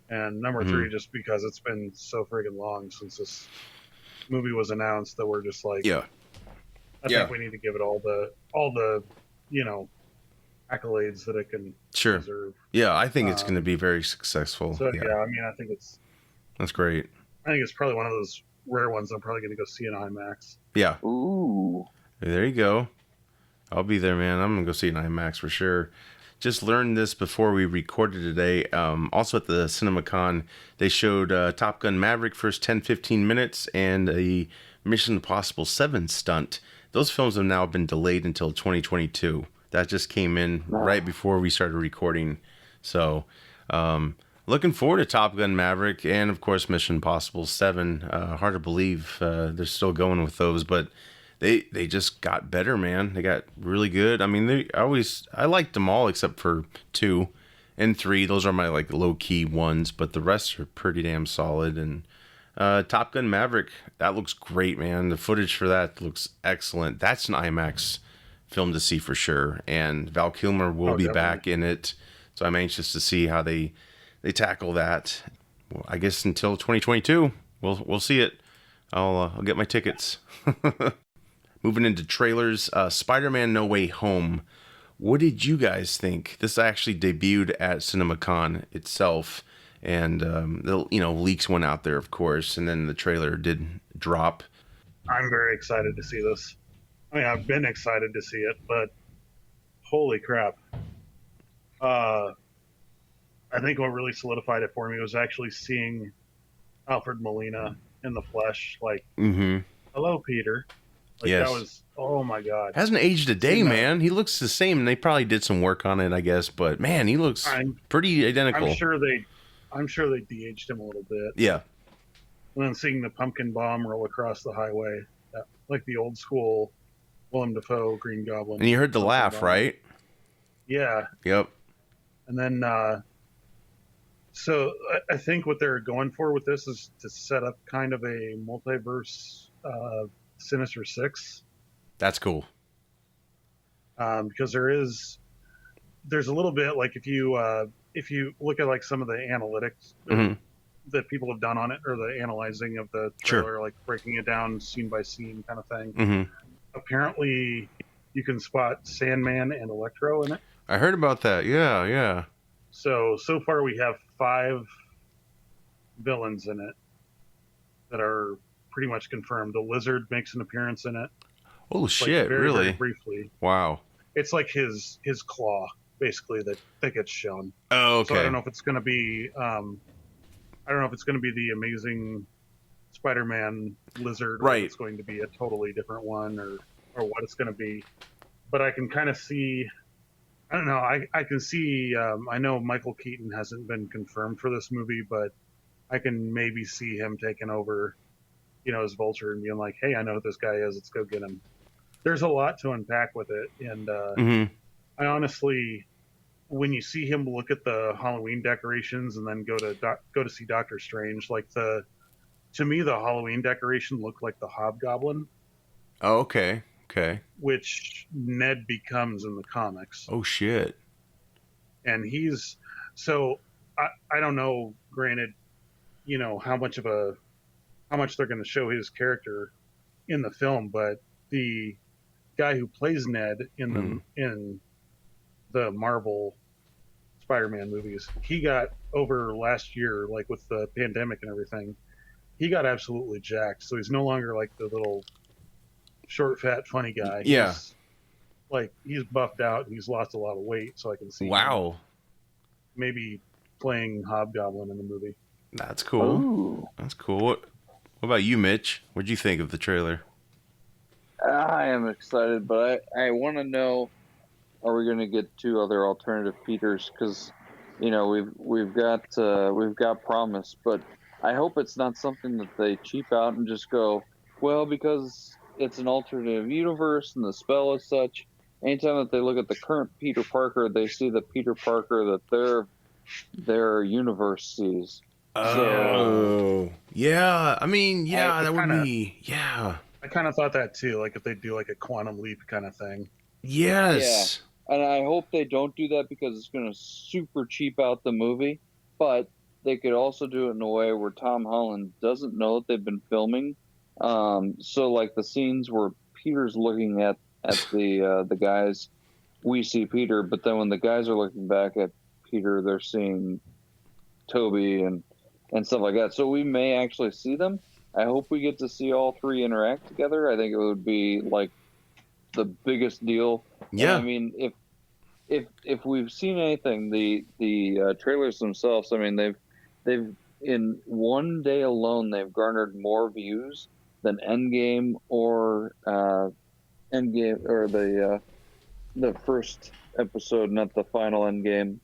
And number three, just because it's been so friggin' long since this movie was announced that we're just like, I think we need to give it all the accolades that it can deserve. Yeah, I think it's going to be very successful. So I mean, I think that's great. I think it's probably one of those rare ones I'm probably going to go see in IMAX. Yeah. Ooh. There you go. I'll be there, man. I'm going to go see it in IMAX for sure. Just learned this before we recorded today. Also at the CinemaCon, they showed Top Gun Maverick first 10-15 minutes and a Mission Impossible 7 stunt. Those films have now been delayed until 2022. That just came in right before we started recording. So, looking forward to Top Gun Maverick and, of course, Mission Impossible 7. Hard to believe they're still going with those, but they just got better, man. They got really good. I mean, I liked them all except for 2 and 3. Those are my like low-key ones, but the rest are pretty damn solid. And Top Gun Maverick, that looks great, man. The footage for that looks excellent. That's an IMAX film to see for sure, and Val Kilmer will be back in it, so I'm anxious to see how they tackle that. Well, I guess until 2022 we'll see it. I'll get my tickets. Moving into trailers, Spider-Man No Way Home. What did you guys think? This actually debuted at CinemaCon itself, and the leaks went out there, of course, and then the trailer did drop. I'm very excited to see this. I mean, I've been excited to see it, but holy crap. I think what really solidified it for me was actually seeing Alfred Molina in the flesh. Like, hello, Peter. Like, yes. That was, oh my God. Hasn't aged a day, man. He looks the same, and they probably did some work on it, I guess, but man, he looks pretty identical. I'm sure they de-aged him a little bit. Yeah. And then seeing the pumpkin bomb roll across the highway, like the old school Willem Dafoe Green Goblin. And you heard the laugh, right? Yeah. Yep. And then, so I think what they're going for with this is to set up kind of a multiverse Sinister Six. That's cool. Because there's a little bit like if you look at like some of the analytics that people have done on it, or the analyzing of the trailer, like breaking it down scene by scene kind of thing. Apparently, you can spot Sandman and Electro in it. I heard about that. Yeah. So far we have 5 villains in it that are pretty much confirmed. The Lizard makes an appearance in it. Oh shit! Really? Very briefly. Wow. It's like his claw, basically, that gets shown. Oh, okay. So I don't know if it's going to be. I don't know if it's going to be the Amazing Spider-Man Lizard, or Right. it's going to be a totally different one, or what it's going to be. But I can kind of see. I don't know. I can see. I know Michael Keaton hasn't been confirmed for this movie, but I can maybe see him taking over, as Vulture and being like, "Hey, I know who this guy is. Let's go get him." There's a lot to unpack with it, and I honestly, when you see him look at the Halloween decorations and then go to see Doctor Strange, like to me the Halloween decoration looked like the Hobgoblin. Oh, okay. Okay. Which Ned becomes in the comics. Oh shit. And he's so I don't know, granted, how much they're going to show his character in the film, but the guy who plays Ned in the Marvel Spider-Man movies, he got over last year, like with the pandemic and everything, he got absolutely jacked. So he's no longer like the little short, fat, funny guy. Yeah. He's buffed out and he's lost a lot of weight, so I can see Wow. maybe playing Hobgoblin in the movie. That's cool. Ooh. That's cool. What about you, Mitch? What'd you think of the trailer? I am excited, but I want to know: are we going to get 2 other alternative Peters? Because we've got Promise, but I hope it's not something that they cheap out and just go, well, because it's an alternative universe and the spell is such. Anytime that they look at the current Peter Parker, they see the Peter Parker that their universe sees. Oh, yeah. I mean, yeah, that would kinda- be, yeah. I kind of thought that too, like if they do like a quantum leap kind of thing. Yes. Yeah. And I hope they don't do that because it's going to super cheap out the movie. But they could also do it in a way where Tom Holland doesn't know that they've been filming. So like the scenes where Peter's looking at the guys, we see Peter, but then when the guys are looking back at Peter, they're seeing Toby and stuff like that. So we may actually see them. I hope we get to see all 3 interact together. I think it would be like the biggest deal. Yeah. And I mean, if we've seen anything, the trailers themselves, I mean, they've in one day alone, they've garnered more views than Endgame or the first episode, not the final Endgame,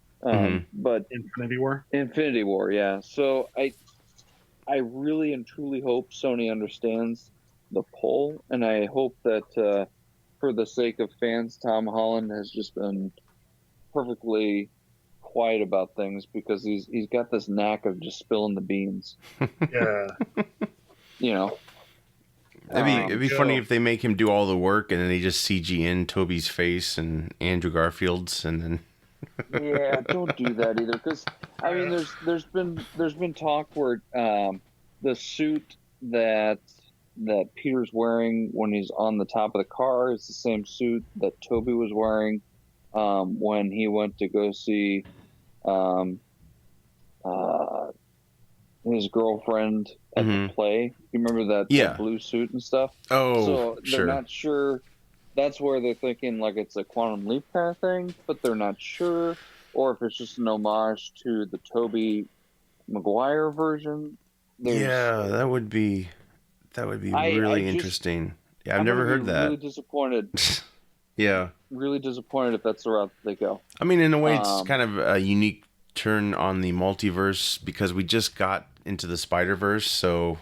but Infinity War, yeah. So I really and truly hope Sony understands the pull, and I hope that for the sake of fans, Tom Holland has just been perfectly quiet about things because he's got this knack of just spilling the beans. Yeah. It'd be funny if they make him do all the work and then they just CG in Toby's face and Andrew Garfield's and then. Yeah, don't do that either. Because I mean, there's been talk where the suit that Peter's wearing when he's on the top of the car is the same suit that Toby was wearing when he went to go see his girlfriend at the play. You remember that blue suit and stuff? Oh, so sure. They're not sure. That's where they're thinking like it's a quantum leap kind of thing, but they're not sure, or if it's just an homage to the Tobey Maguire version. Yeah, that would be really interesting. Yeah, I've never heard that. Really disappointed. Yeah. Really disappointed if that's the route that they go. I mean, in a way, it's kind of a unique turn on the multiverse because we just got into the Spider-Verse, so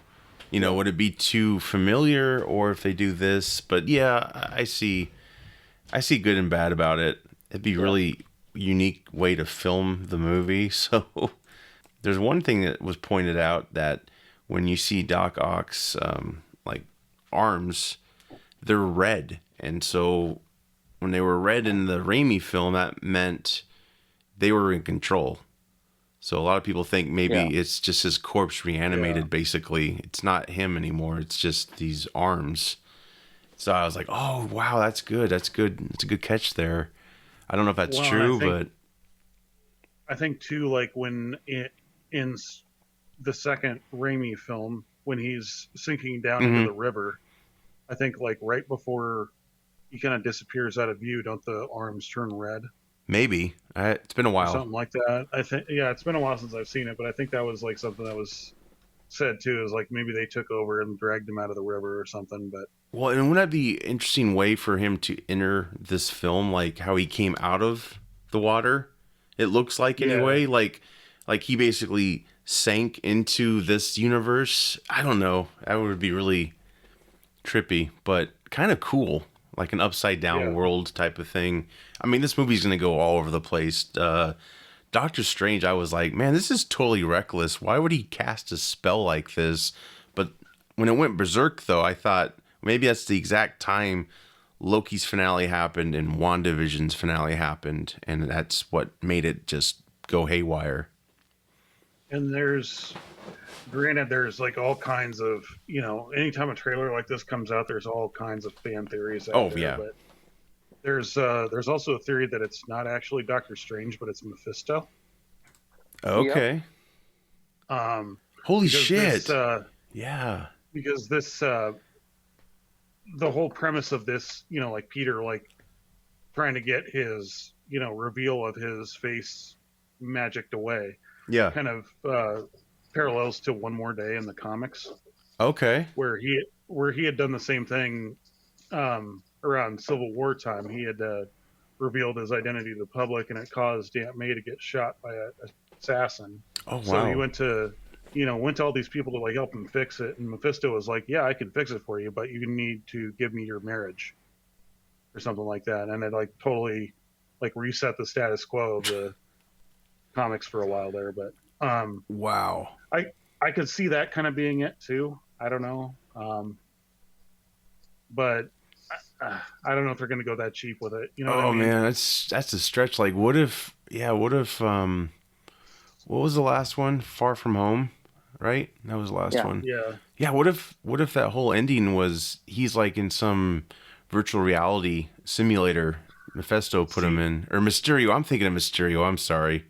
would it be too familiar, or if they do this? But yeah, I see good and bad about it. It'd be really unique way to film the movie. So there's one thing that was pointed out that when you see Doc Ock's arms, they're red, and so when they were red in the Raimi film, that meant they were in control. So a lot of people think maybe it's just his corpse reanimated. Basically, it's not him anymore. It's just these arms. So I was like, oh wow, that's good. That's good. It's a good catch there. I don't know if that's true, but I think too, like when in the second Raimi film, when he's sinking down into the river, I think like right before he kind of disappears out of view, don't the arms turn red? Maybe. It's been a while. Something like that. I think, it's been a while since I've seen it, but I think that was like something that was said too is like maybe they took over and dragged him out of the river or something. But Well, and wouldn't that be an interesting way for him to enter this film, like how he came out of the water? It looks like anyway, like he basically sank into this universe. I don't know. That would be really trippy, but kind of cool, like an upside down world type of thing. I mean, this movie's gonna go all over the place. Doctor Strange, I was like, man, this is totally reckless. Why would he cast a spell like this? But when it went berserk, though, I thought maybe that's the exact time Loki's finale happened and WandaVision's finale happened, and that's what made it just go haywire. and there's like all kinds of, anytime a trailer like this comes out, there's all kinds of fan theories out there. Yeah. But there's also a theory that it's not actually Doctor Strange, but it's Mephisto. Okay. Holy shit. Yeah. Because this the whole premise of this, like Peter, like trying to get his, reveal of his face magicked away. Yeah. Kind of parallels to One More Day in the comics. Okay. Where he had done the same thing around Civil War time. He had revealed his identity to the public, and it caused Aunt May to get shot by an assassin. Oh wow. So he went to all these people to like help him fix it, and Mephisto was like, "Yeah, I can fix it for you, but you need to give me your marriage," or something like that. And it like totally like reset the status quo of the comics for a while there. But wow. I could see that kind of being it too. I don't know, but I don't know if they're going to go that cheap with it. You know? Oh what I mean? man, that's a stretch. Like, what if? What was the last one? Far From Home, right? That was the last one. Yeah. What if that whole ending was he's like in some virtual reality simulator? Mephisto put him in, or Mysterio. I'm thinking of Mysterio. I'm sorry.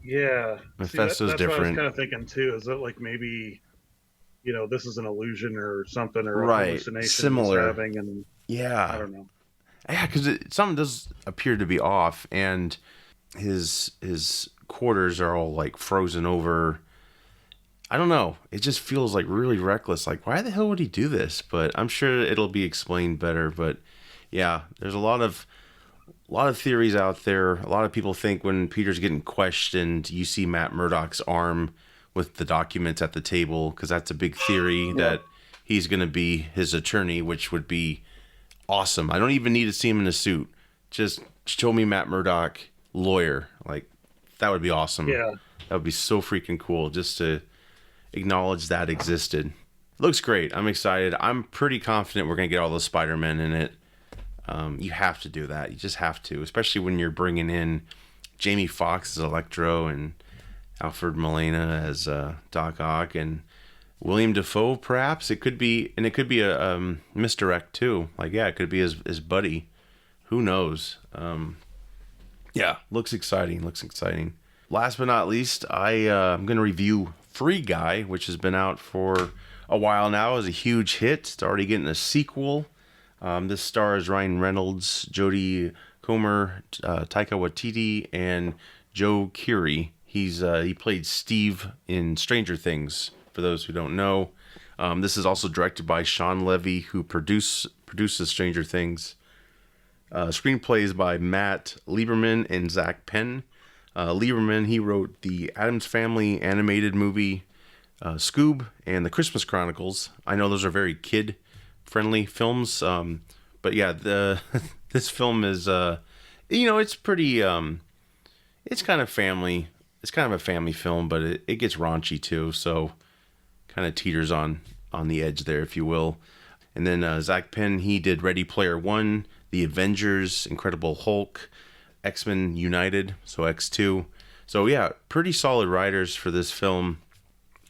Yeah, Mephisto's that's different. What I was kind of thinking too. Is that like maybe, this is an illusion or something, or a Right, hallucination similar. he's having, and I don't know. Yeah, because something does appear to be off, and his quarters are all like frozen over. I don't know. It just feels like really reckless. Like, why the hell would he do this? But I'm sure it'll be explained better. But yeah, there's a lot of theories out there. A lot of people think when Peter's getting questioned, you see Matt Murdock's arm with the documents at the table, because that's a big theory that he's going to be his attorney, which would be awesome. I don't even need to see him in a suit. Just show me Matt Murdock, lawyer. Like, that would be awesome. Yeah. That would be so freaking cool just to acknowledge that existed. Looks great. I'm excited. I'm pretty confident we're going to get all the Spider-Men in it. You have to do that. You just have to, especially when you're bringing in Jamie Foxx as Electro and Alfred Molina as Doc Ock and William Dafoe, perhaps. It could be a misdirect too. Like, yeah, it could be his buddy. Who knows? Yeah, looks exciting. Last but not least, I'm going to review Free Guy, which has been out for a while now. Is a huge hit. It's already getting a sequel. This stars Ryan Reynolds, Jodie Comer, Taika Waititi, and Joe Keery. He played Steve in Stranger Things, for those who don't know. This is also directed by Sean Levy, who produces Stranger Things. Screenplay is by Matt Lieberman and Zach Penn. Lieberman, he wrote the Addams Family animated movie, Scoob, and the Christmas Chronicles. I know those are very kid-friendly films, but yeah, this film is, it's pretty, it's kind of family. It's kind of a family film, but it gets raunchy too, so kind of teeters on the edge there, if you will. And then Zach Penn, he did Ready Player One, The Avengers, Incredible Hulk, X-Men United, so X2. So yeah, pretty solid writers for this film.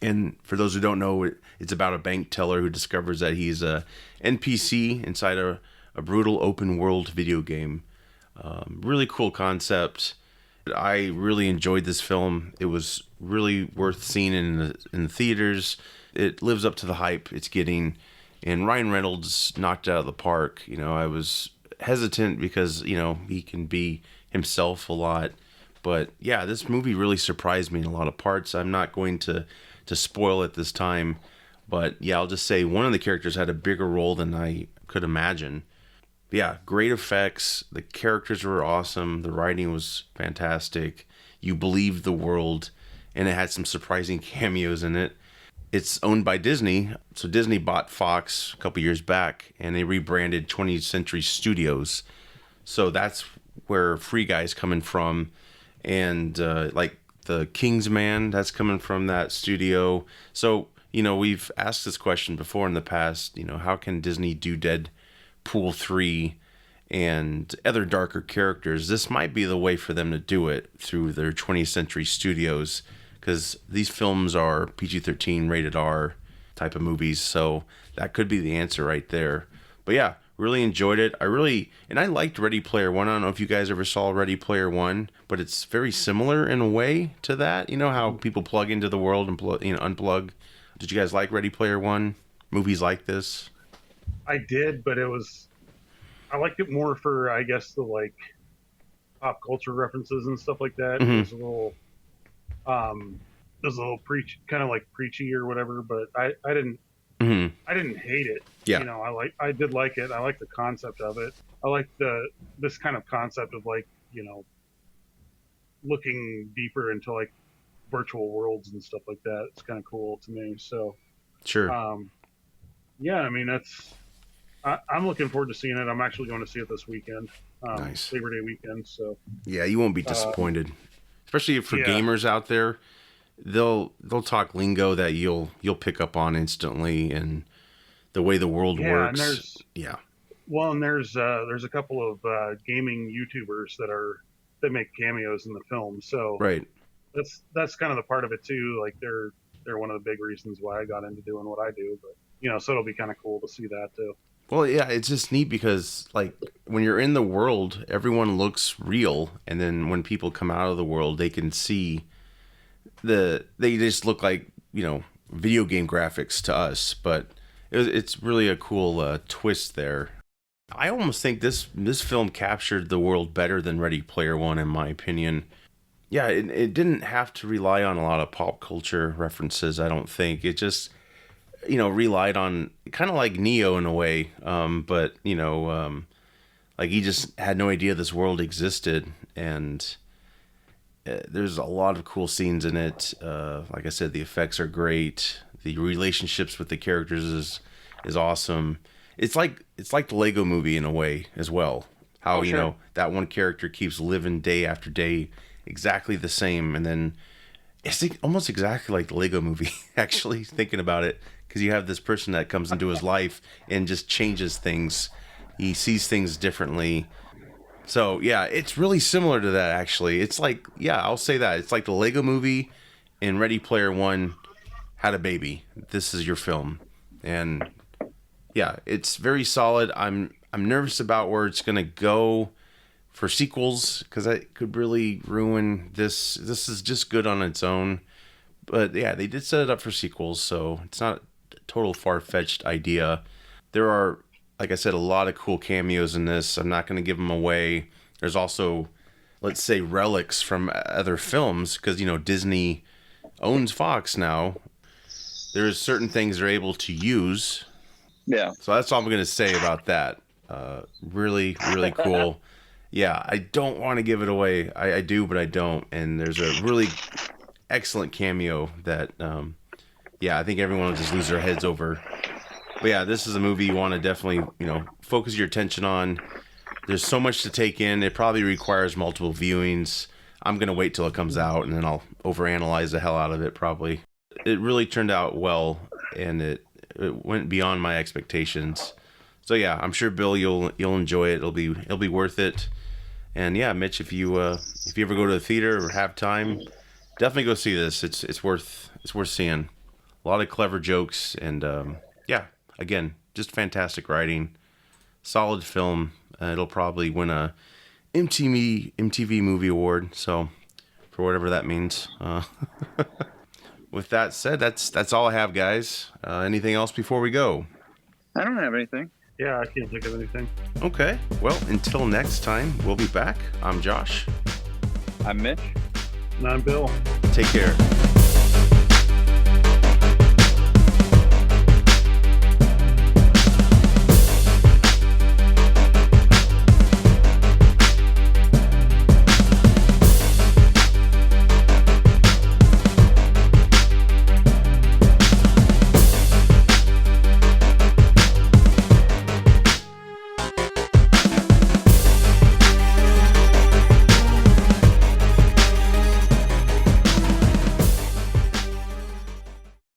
And for those who don't know, it's about a bank teller who discovers that he's a NPC inside a brutal open world video game. Really cool concept. I really enjoyed this film. It was really worth seeing in the theaters. It lives up to the hype it's getting. And Ryan Reynolds knocked it out of the park. I was hesitant because, he can be himself a lot. But yeah, this movie really surprised me in a lot of parts. I'm not going to spoil it this time, but yeah, I'll just say one of the characters had a bigger role than I could imagine. But yeah, great effects. The characters were awesome. The writing was fantastic. You believed the world, and it had some surprising cameos in it. It's owned by Disney, so Disney bought Fox a couple years back, and they rebranded 20th Century Studios. So that's where Free Guy's coming from, and like the Kingsman, that's coming from that studio. So, you know, we've asked this question before in the past, you know, how can Disney do Deadpool 3 and other darker characters? This might be the way for them to do it through their 20th Century Studios, because these films are PG-13 rated R type of movies, so that could be the answer right there. But yeah, really enjoyed it. I liked Ready Player One. I don't know if you guys ever saw Ready Player One, but it's very similar in a way to that. You know how people plug into the world and unplug. Did you guys like Ready Player One? Movies like this? I did, but I liked it more for, I guess, the like pop culture references and stuff like that. It was a little kind of like preachy or whatever, but I didn't hate it. Yeah. You know, I did like it. I like the concept of it. I like this kind of concept of like, you know, looking deeper into like virtual worlds and stuff like that. It's kind of cool to me. So Sure. yeah, I mean, I'm looking forward to seeing it. I'm actually going to see it this weekend. Nice. Labor Day weekend. So yeah, you won't be disappointed. Especially for gamers out there, they'll talk lingo that you'll pick up on instantly, and the way the world works. And there's a couple of gaming YouTubers that make cameos in the film. So right. That's kind of the part of it too. Like they're one of the big reasons why I got into doing what I do. But you know, so it'll be kind of cool to see that too. Well, yeah, it's just neat because, like, when you're in the world, everyone looks real, and then when people come out of the world, they can see they just look like, you know, video game graphics to us, but it's really a cool twist there. I almost think this film captured the world better than Ready Player One, in my opinion. Yeah, it didn't have to rely on a lot of pop culture references, I don't think. It just, you know, relied on kind of like Neo in a way, but you know, like he just had no idea this world existed, and there's a lot of cool scenes in it. Like I said, the effects are great. The relationships with the characters is awesome. It's like the Lego Movie in a way as well. How you know that one character keeps living day after day exactly the same, and then it's almost exactly like the Lego Movie. Actually, thinking about it. Because you have this person that comes into his life and just changes things. He sees things differently. So, yeah, it's really similar to that, actually. It's like, yeah, I'll say that. It's like the Lego Movie and Ready Player One had a baby. This is your film. And, yeah, it's very solid. I'm nervous about where it's going to go for sequels, because that could really ruin this. This is just good on its own. But, yeah, they did set it up for sequels, so it's not total far-fetched idea. There are, like I said, a lot of cool cameos in this. I'm not going to give them away. There's also, let's say, relics from other films, because, you know, Disney owns Fox now. There's certain things they're able to use. Yeah. So that's all I'm going to say about that. Really, really cool. Yeah, I don't want to give it away. I do, but I don't. And there's a really excellent cameo that... yeah, I think everyone will just lose their heads over. But yeah, this is a movie you want to definitely, you know, focus your attention on. There's so much to take in. It probably requires multiple viewings. I'm going to wait till it comes out, and then I'll overanalyze the hell out of it, probably. It really turned out well, and it went beyond my expectations. So yeah, I'm sure, Bill, you'll enjoy it. It'll be worth it. And yeah, Mitch, if you ever go to the theater or have time, definitely go see this. It's worth seeing. A lot of clever jokes, and yeah, again, just fantastic writing, solid film. It'll probably win a MTV Movie Award, so for whatever that means. With that said, that's all I have, guys. Anything else before we go? I don't have anything. Yeah, I can't think of anything. Okay, well, until next time, we'll be back. I'm Josh. I'm Mitch. And I'm Bill. Take care.